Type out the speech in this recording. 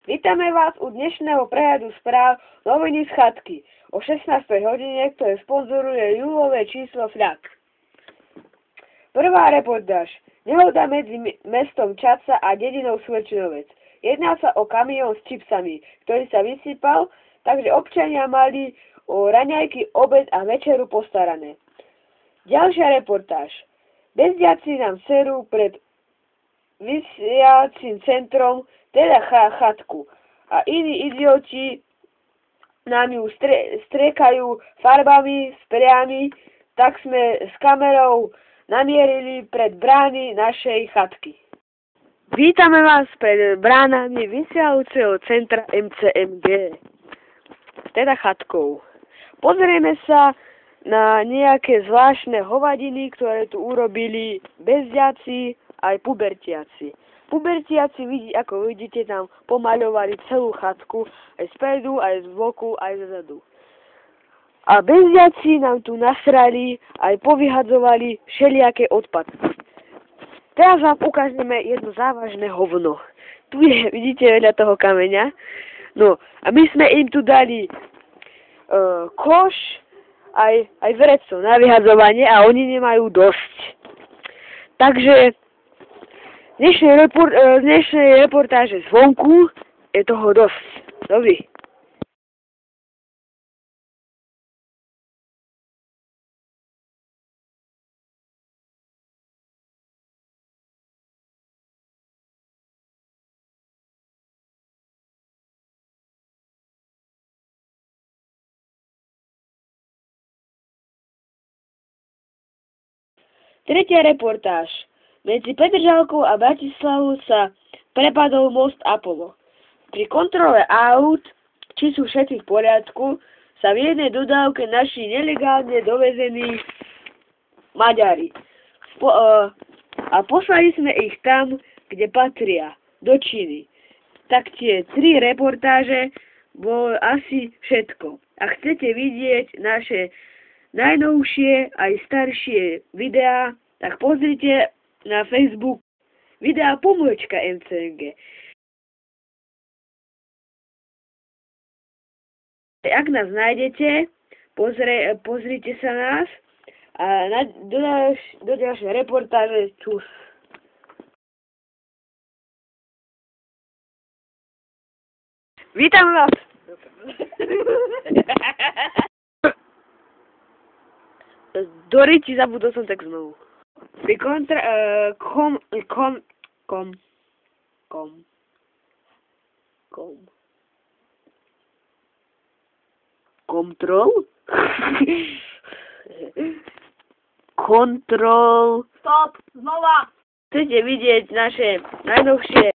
Vítame vás u dnešného prehľadu správ Noviny z chatky o 16. hodine, ktoré sponzoruje júlové číslo FLAK. Prvá reportáž. Nehoda medzi mestom Čadca a dedinou Svrčinovec. Jedná sa o kamión s čipsami, ktorý sa vysypal, takže občania mali o raňajky, obed a večeru postarané. Ďalšia reportáž. Bezdiaci nám serú pred vysielacím centrom, teda chatku, a iní idioti nám ju striekajú farbami, sprejami, tak sme s kamerou namierili pred brány našej chatky. Vítame vás pred bránami vysielajúceho centra MCMG, teda chatkou. Pozrieme sa na nejaké zvláštne hovadiny, ktoré tu urobili bezdiaci aj pubertiaci. Pubertiaci, ako vidíte, tam pomaľovali celú chatku, aj spredu, aj z boku, aj zezadu. A bezdiaci nám tu nasrali, aj povyhadzovali všelijaké odpadky. Teraz vám ukážeme jedno závažné hovno. Tu je, vidíte, vedľa toho kameňa. No, a my sme im tu dali koš, aj vreco na vyhadzovanie a oni nemajú dosť. Takže dnešnej reportáže zvonku je toho dosť. Dobrý. Tretia reportáž. Medzi Petržalkou a Bratislavou sa prepadol most Apollo. Pri kontrole aut, či sú všetci v poriadku, sa v jednej dodávke našli nelegálne dovezení Maďari. A poslali sme ich tam, kde patria, do Číny. Tak tie 3 reportáže bolo asi všetko. A chcete vidieť naše najnovšie aj staršie videá, tak pozrite na Facebook videa Pomôčka MCMG. Ak nás nájdete, pozrite sa nás a do ďalšej reportáže čus. Vítam vás! Doriti, zabudol som tak znovu. Pri Kontrol. Stop, znova. Chcete vidieť naše najnovšie